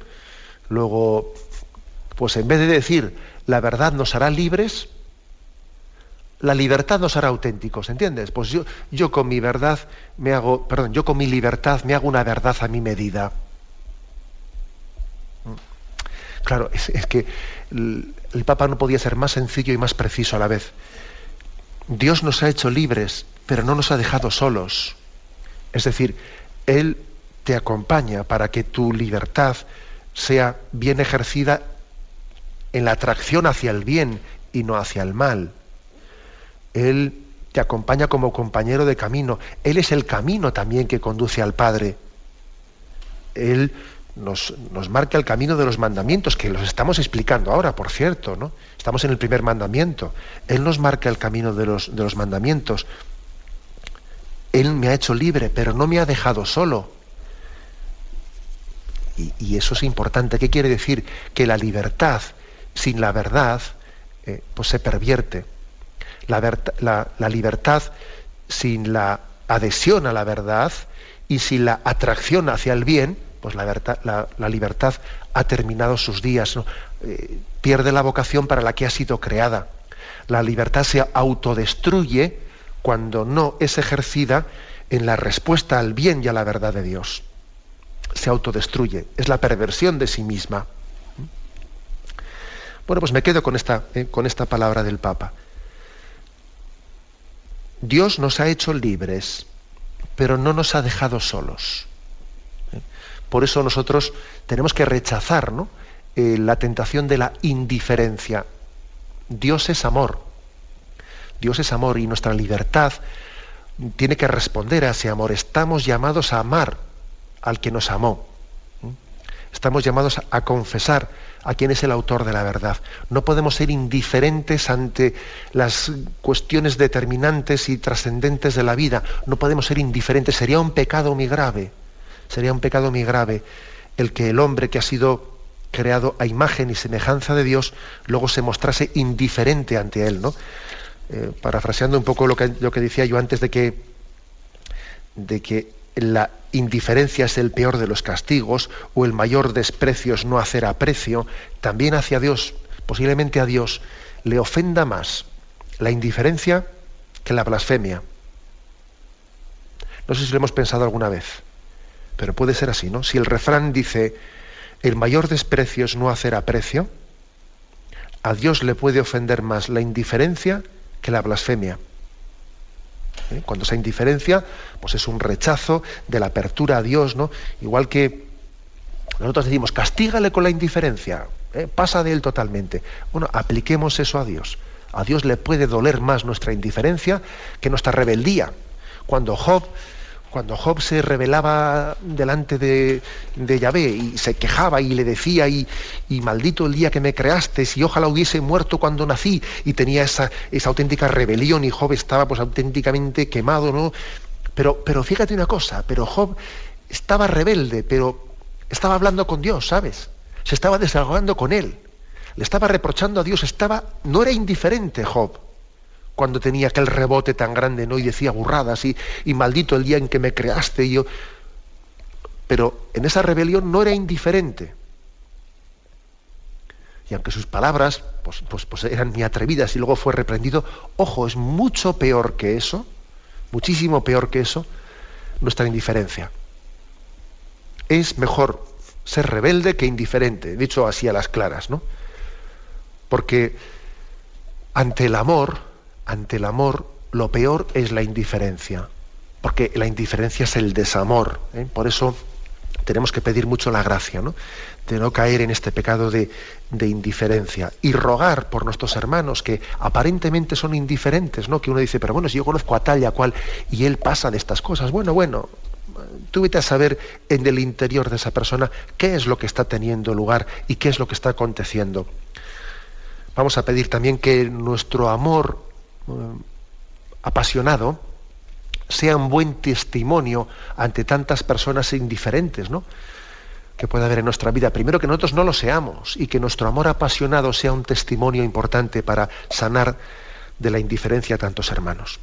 luego, pues en vez de decir la verdad nos hará libres, la libertad nos hará auténticos, ¿entiendes? Pues yo con mi libertad me hago una verdad a mi medida. Claro, es que el Papa no podía ser más sencillo y más preciso a la vez. Dios nos ha hecho libres, pero no nos ha dejado solos. Es decir, Él te acompaña para que tu libertad sea bien ejercida en la atracción hacia el bien y no hacia el mal. Él te acompaña como compañero de camino. Él es el camino también que conduce al Padre. Él nos marca el camino de los mandamientos, que los estamos explicando ahora, por cierto, ¿no? Estamos en el primer mandamiento. Él nos marca el camino de los mandamientos. Él me ha hecho libre, pero no me ha dejado solo. Y eso es importante. ¿Qué quiere decir? Que la libertad sin la verdad pues se pervierte. La libertad sin la adhesión a la verdad y sin la atracción hacia el bien, pues la libertad ha terminado sus días, ¿no? Pierde la vocación para la que ha sido creada. La libertad se autodestruye cuando no es ejercida en la respuesta al bien y a la verdad de Dios. Se autodestruye, es la perversión de sí misma. Bueno, pues me quedo con esta palabra del Papa. Dios nos ha hecho libres, pero no nos ha dejado solos. Por eso nosotros tenemos que rechazar, ¿no? La tentación de la indiferencia. Dios es amor. Dios es amor, y nuestra libertad tiene que responder a ese amor. Estamos llamados a amar al que nos amó. Estamos llamados a confesar a quien es el autor de la verdad. No podemos ser indiferentes ante las cuestiones determinantes y trascendentes de la vida. No podemos ser indiferentes. Sería un pecado muy grave. Sería un pecado muy grave el que el hombre que ha sido creado a imagen y semejanza de Dios luego se mostrase indiferente ante él, ¿no? Parafraseando un poco lo que decía yo antes de que la indiferencia es el peor de los castigos, o el mayor desprecio es no hacer aprecio, también hacia Dios, posiblemente a Dios, le ofenda más la indiferencia que la blasfemia. No sé si lo hemos pensado alguna vez, pero puede ser así, ¿no? Si el refrán dice, el mayor desprecio es no hacer aprecio, a Dios le puede ofender más la indiferencia que la blasfemia. Cuando esa indiferencia pues es un rechazo de la apertura a Dios, ¿no? Igual que nosotros decimos, castígale con la indiferencia, pasa de él totalmente. Bueno, apliquemos eso a Dios. A Dios le puede doler más nuestra indiferencia que nuestra rebeldía. Cuando Job se rebelaba delante de Yahvé y se quejaba y le decía, y maldito el día que me creaste, si ojalá hubiese muerto cuando nací, y tenía esa auténtica rebelión, y Job estaba pues auténticamente quemado, ¿no? Pero fíjate una cosa, pero Job estaba rebelde, pero estaba hablando con Dios, ¿sabes? Se estaba desahogando con él, le estaba reprochando a Dios, no era indiferente Job cuando tenía aquel rebote tan grande, ¿no? Y decía burradas, y maldito el día en que me creaste, pero en esa rebelión no era indiferente. Y aunque sus palabras pues eran muy atrevidas y luego fue reprendido, ojo, es mucho peor que eso, muchísimo peor que eso, nuestra indiferencia. Es mejor ser rebelde que indiferente, dicho así a las claras, ¿no? Porque ante el amor, lo peor es la indiferencia, porque la indiferencia es el desamor, ¿eh? Por eso tenemos que pedir mucho la gracia, ¿no? De no caer en este pecado de indiferencia, y rogar por nuestros hermanos que aparentemente son indiferentes, ¿no? Que uno dice, pero bueno, si yo conozco a tal y a cual y él pasa de estas cosas, bueno, tú vete a saber en el interior de esa persona qué es lo que está teniendo lugar y qué es lo que está aconteciendo. Vamos a pedir también que nuestro amor apasionado sea un buen testimonio ante tantas personas indiferentes, ¿no? Que puede haber en nuestra vida. Primero, que nosotros no lo seamos, y que nuestro amor apasionado sea un testimonio importante para sanar de la indiferencia a tantos hermanos.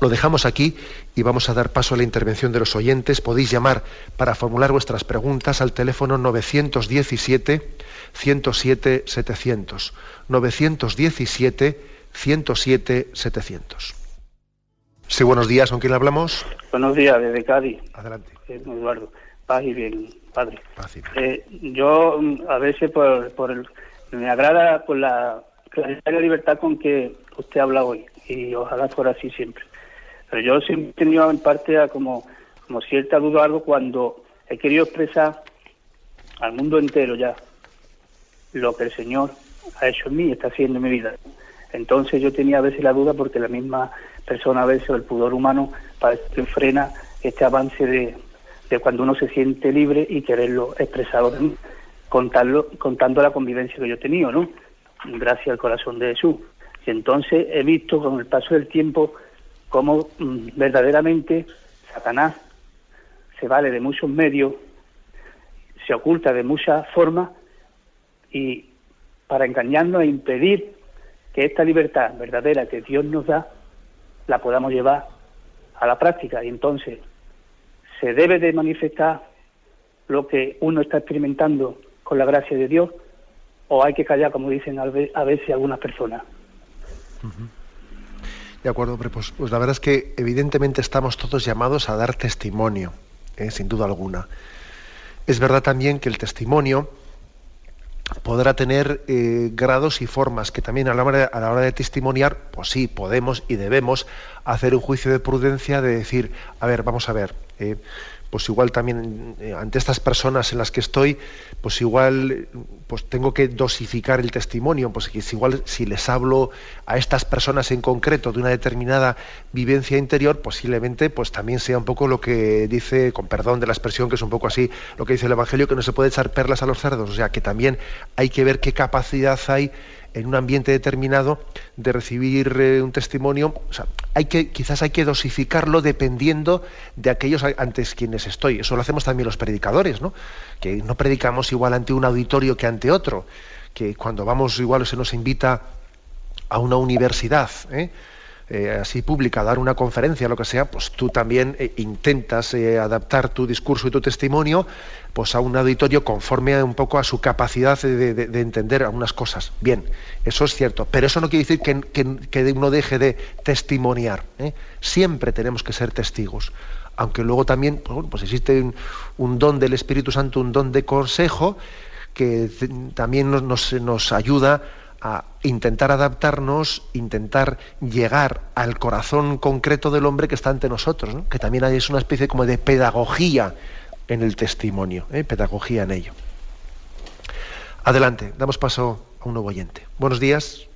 Lo dejamos aquí y vamos a dar paso a la intervención de los oyentes. Podéis llamar para formular vuestras preguntas al teléfono 917-107-700. 917-107-700. Sí, buenos días. ¿Con quién hablamos? Buenos días, desde Cádiz. Adelante. Eduardo. Paz y bien, padre. Paz y bien. Yo a veces me agrada por la claridad y la libertad con que usted habla hoy, y ojalá fuera así siempre. Pero yo siempre he tenido en parte como cierta duda algo cuando he querido expresar al mundo entero ya lo que el Señor ha hecho en mí y está haciendo en mi vida. Entonces yo tenía a veces la duda, porque la misma persona a veces, el pudor humano, parece que frena este avance de cuando uno se siente libre y quererlo expresar, contando la convivencia que yo he tenido, ¿no? Gracias al corazón de Jesús. Y entonces he visto con el paso del tiempo cómo verdaderamente Satanás se vale de muchos medios, se oculta de muchas formas, y para engañarnos e impedir que esta libertad verdadera que Dios nos da la podamos llevar a la práctica. Y entonces se debe de manifestar lo que uno está experimentando con la gracia de Dios, o hay que callar, como dicen a veces algunas personas. Uh-huh. De acuerdo, hombre, pues la verdad es que evidentemente estamos todos llamados a dar testimonio, sin duda alguna. Es verdad también que el testimonio podrá tener grados y formas, que también a la hora de testimoniar, pues sí, podemos y debemos hacer un juicio de prudencia, de decir, a ver, vamos a ver, pues igual también ante estas personas en las que estoy, pues igual pues tengo que dosificar el testimonio, pues que igual si les hablo a estas personas en concreto de una determinada vivencia interior, posiblemente pues también sea un poco lo que dice, con perdón de la expresión, que es un poco así lo que dice el Evangelio, que no se puede echar perlas a los cerdos, o sea que también hay que ver qué capacidad hay en un ambiente determinado de recibir un testimonio. O sea, quizás hay que dosificarlo dependiendo de aquellos antes quienes estoy. Eso lo hacemos también los predicadores, ¿no? Que no predicamos igual ante un auditorio que ante otro, que cuando vamos igual se nos invita a una universidad, así pública, a dar una conferencia, lo que sea, pues tú también intentas adaptar tu discurso y tu testimonio pues a un auditorio conforme un poco a su capacidad de entender algunas cosas. Bien, eso es cierto, pero eso no quiere decir que uno deje de testimoniar, ¿eh? Siempre tenemos que ser testigos, aunque luego también pues, bueno, pues existe un don del Espíritu Santo, un don de consejo, que también nos ayuda a intentar adaptarnos, intentar llegar al corazón concreto del hombre que está ante nosotros, ¿no? Que también es una especie como de pedagogía en el testimonio, pedagogía en ello. Adelante, damos paso a un nuevo oyente. Buenos días.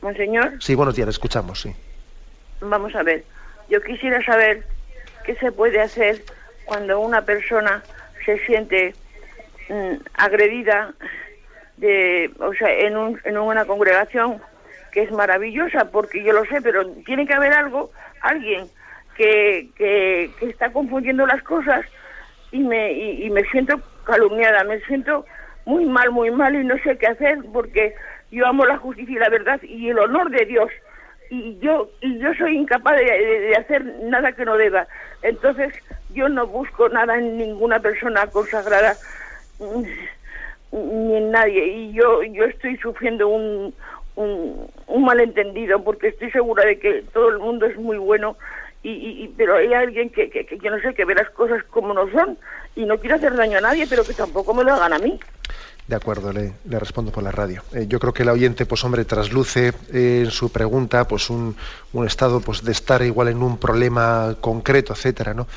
Monseñor. Sí, buenos días, le escuchamos, sí. Vamos a ver, yo quisiera saber qué se puede hacer cuando una persona se siente agredida en una congregación que es maravillosa, porque yo lo sé, pero tiene que haber alguien que está confundiendo las cosas y me siento calumniada, me siento muy mal y no sé qué hacer, porque yo amo la justicia y la verdad y el honor de Dios, y yo soy incapaz de hacer nada que no deba. Entonces yo no busco nada en ninguna persona consagrada ni en nadie, y yo estoy sufriendo un malentendido, porque estoy segura de que todo el mundo es muy bueno, pero hay alguien que yo no sé, que ve las cosas como no son, y no quiero hacer daño a nadie, pero que tampoco me lo hagan a mí. De acuerdo, le respondo por la radio. Yo creo que el oyente, pues hombre, trasluce en su pregunta pues un estado pues de estar igual en un problema concreto, etcétera, ¿no?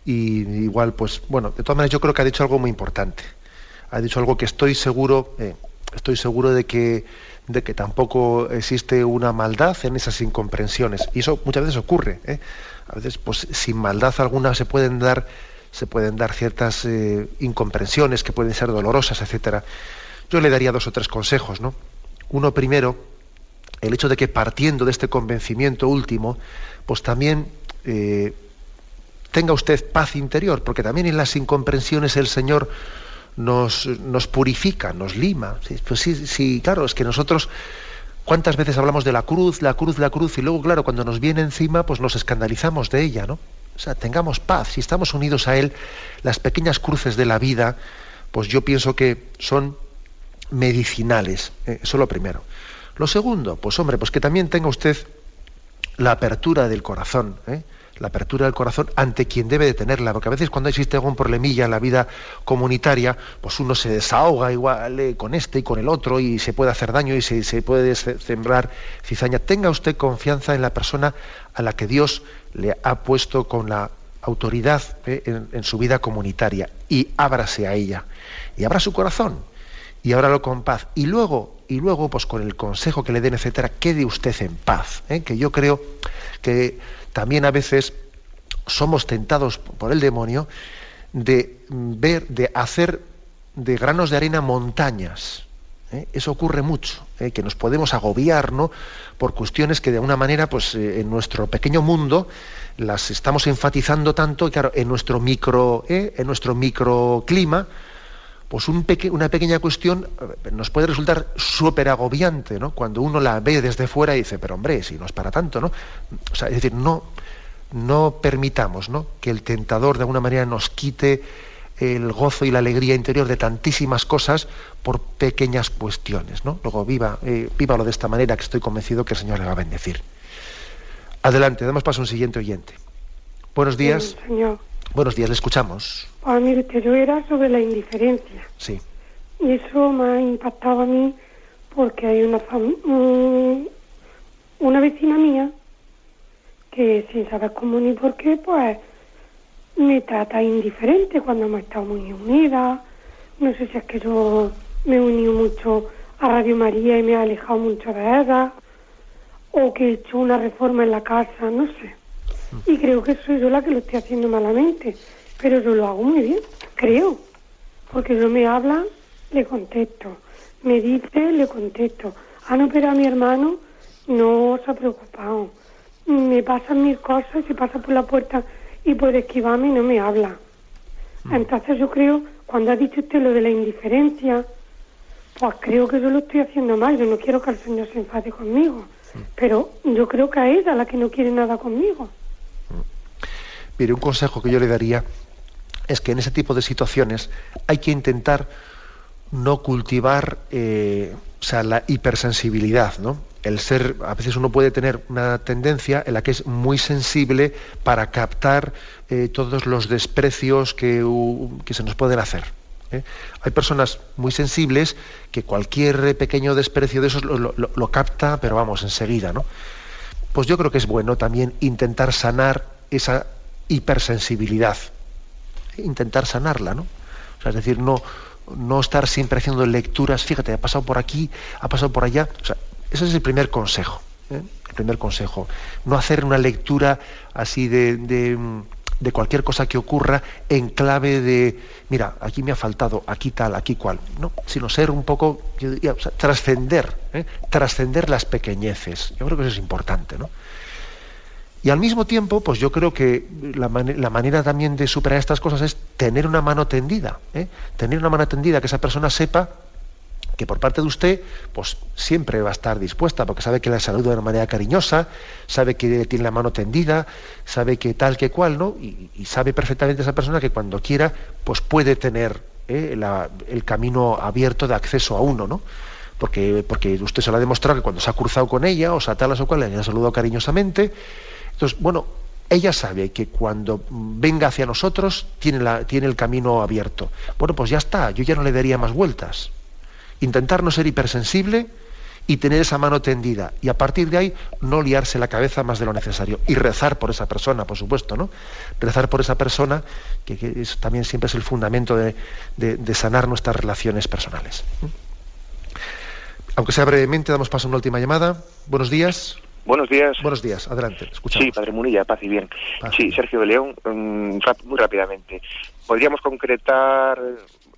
Y igual, pues bueno, de todas maneras yo creo que ha dicho algo muy importante. Ha dicho algo que estoy seguro de que tampoco existe una maldad en esas incomprensiones, y eso muchas veces ocurre, ¿eh? A veces pues sin maldad alguna se pueden dar ciertas incomprensiones que pueden ser dolorosas, etcétera. Yo le daría 2 o 3 consejos, ¿no? Uno primero, el hecho de que partiendo de este convencimiento último, pues también tenga usted paz interior, porque también en las incomprensiones el Señor nos purifica, nos lima. Sí, claro, es que nosotros cuántas veces hablamos de la cruz, y luego, claro, cuando nos viene encima, pues nos escandalizamos de ella, ¿no? O sea, tengamos paz. Si estamos unidos a Él, las pequeñas cruces de la vida, pues yo pienso que son medicinales. Eso es lo primero. Lo segundo, pues hombre, pues que también tenga usted la apertura del corazón, la apertura del corazón ante quien debe de tenerla, porque a veces cuando existe algún problemilla en la vida comunitaria, pues uno se desahoga igual con este y con el otro, y se puede hacer daño y se puede sembrar cizaña. Tenga usted confianza en la persona a la que Dios le ha puesto con la autoridad en su vida comunitaria, y ábrase a ella, y abra su corazón, y ábralo con paz, y luego pues con el consejo que le den, etcétera, quede usted en paz, que yo creo que también a veces somos tentados por el demonio de hacer de granos de arena montañas. Eso ocurre mucho, que nos podemos agobiar, ¿no?, por cuestiones que de alguna manera, pues en nuestro pequeño mundo las estamos enfatizando tanto, y claro, en nuestro microclima, pues una pequeña cuestión nos puede resultar súper agobiante, ¿no?, cuando uno la ve desde fuera y dice, pero hombre, si no es para tanto, ¿no? O sea, es decir, no permitamos, ¿no?, que el tentador de alguna manera nos quite el gozo y la alegría interior de tantísimas cosas por pequeñas cuestiones, ¿no? Luego vívalo de esta manera, que estoy convencido que el Señor le va a bendecir. Adelante, damos paso a un siguiente oyente. Buenos días. Señor. Buenos días, le escuchamos. Pues mire, yo era sobre la indiferencia. Sí. Y eso me ha impactado a mí, porque hay una vecina mía que, sin saber cómo ni por qué, pues me trata indiferente cuando hemos estado muy unidas. No sé si es que yo me he unido mucho a Radio María y me he alejado mucho de ella, o que he hecho una reforma en la casa, no sé. Y creo que soy yo la que lo estoy haciendo malamente, pero yo lo hago muy bien, creo. Porque yo me habla, le contesto. Me dice, le contesto. Han operado a mi hermano, no se ha preocupado. Me pasan mil cosas, se pasa por la puerta y puede esquivarme y no me habla. Entonces yo creo, cuando ha dicho usted lo de la indiferencia, pues creo que yo lo estoy haciendo mal. Yo no quiero que el Señor se enfade conmigo, pero yo creo que a ella la que no quiere nada conmigo. Mire, un consejo que yo le daría es que en ese tipo de situaciones hay que intentar no cultivar la hipersensibilidad, ¿no? A veces uno puede tener una tendencia en la que es muy sensible para captar todos los desprecios que se nos pueden hacer. Hay personas muy sensibles que cualquier pequeño desprecio de esos lo capta, pero vamos, enseguida, ¿no? Pues yo creo que es bueno también intentar sanar esa hipersensibilidad, intentar sanarla, ¿no? O sea, es decir, no estar siempre haciendo lecturas, fíjate, ha pasado por aquí, ha pasado por allá. O sea, ese es el primer consejo. El primer consejo. No hacer una lectura así de cualquier cosa que ocurra en clave de, mira, aquí me ha faltado, aquí tal, aquí cual. No, sino ser un poco, trascender las pequeñeces. Yo creo que eso es importante, ¿no? Y al mismo tiempo, pues yo creo que la manera también de superar estas cosas es tener una mano tendida, tener una mano tendida, que esa persona sepa que por parte de usted, pues siempre va a estar dispuesta, porque sabe que la saluda de una manera cariñosa, sabe que tiene la mano tendida, sabe que tal, que cual, ¿no? Y sabe perfectamente esa persona que cuando quiera, pues puede tener el camino abierto de acceso a uno, ¿no? Porque usted se lo ha demostrado que cuando se ha cruzado con ella, o sea, tal o cual, le ha saludado cariñosamente. Entonces, bueno, ella sabe que cuando venga hacia nosotros tiene el camino abierto. Bueno, pues ya está, yo ya no le daría más vueltas. Intentar no ser hipersensible y tener esa mano tendida. Y a partir de ahí no liarse la cabeza más de lo necesario. Y rezar por esa persona, por supuesto, ¿no? Rezar por esa persona, que eso también siempre es el fundamento de sanar nuestras relaciones personales. Aunque sea brevemente, damos paso a una última llamada. Buenos días. Buenos días. Buenos días, adelante, escuchamos. Sí, Padre Munilla, paz y bien. Paz. Sí, Sergio de León, muy rápidamente. ¿Podríamos concretar,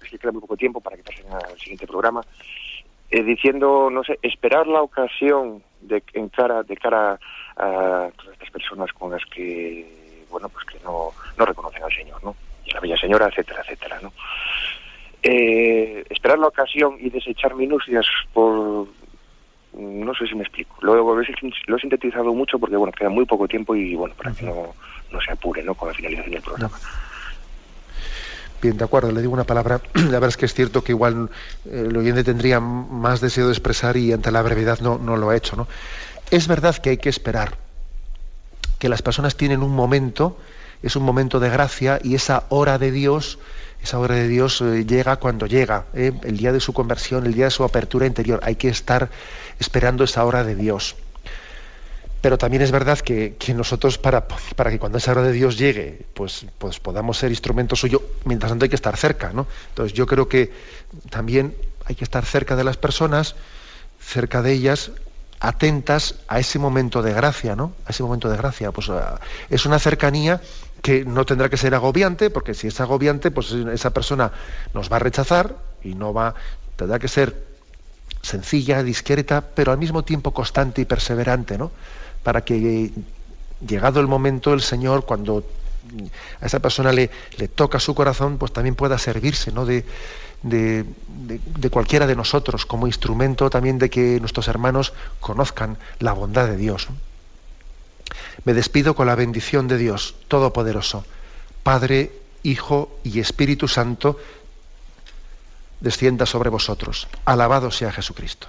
es que queda muy poco tiempo para que pasen al siguiente programa, diciendo, no sé, esperar la ocasión de cara a todas estas personas con las que, bueno, pues que no reconocen al Señor, ¿no? Y a la Bella Señora, etcétera, etcétera, ¿no? Esperar la ocasión y desechar minucias por... No sé si me explico. Lo he sintetizado mucho porque, bueno, queda muy poco tiempo y, bueno, para que no se apure, ¿no?, con la finalización del programa. Bien, de acuerdo, le digo una palabra. La verdad es que es cierto que igual el oyente tendría más deseo de expresar y ante la brevedad no lo ha hecho, ¿no? Es verdad que hay que esperar, que las personas tienen un momento, es un momento de gracia y esa hora de Dios llega cuando llega, el día de su conversión, el día de su apertura interior. Hay que estar esperando esa hora de Dios. Pero también es verdad que nosotros, para que cuando esa hora de Dios llegue, pues podamos ser instrumento suyo, mientras tanto hay que estar cerca, ¿no? Entonces yo creo que también hay que estar cerca de las personas, cerca de ellas, atentas a ese momento de gracia, ¿no? A ese momento de gracia. Pues es una cercanía que no tendrá que ser agobiante, porque si es agobiante, pues esa persona nos va a rechazar y tendrá que ser sencilla, discreta, pero al mismo tiempo constante y perseverante, ¿no? Para que, llegado el momento, el Señor, cuando a esa persona le toca su corazón, pues también pueda servirse, ¿no?, de cualquiera de nosotros, como instrumento también de que nuestros hermanos conozcan la bondad de Dios, ¿no? Me despido con la bendición de Dios Todopoderoso, Padre, Hijo y Espíritu Santo, descienda sobre vosotros. Alabado sea Jesucristo.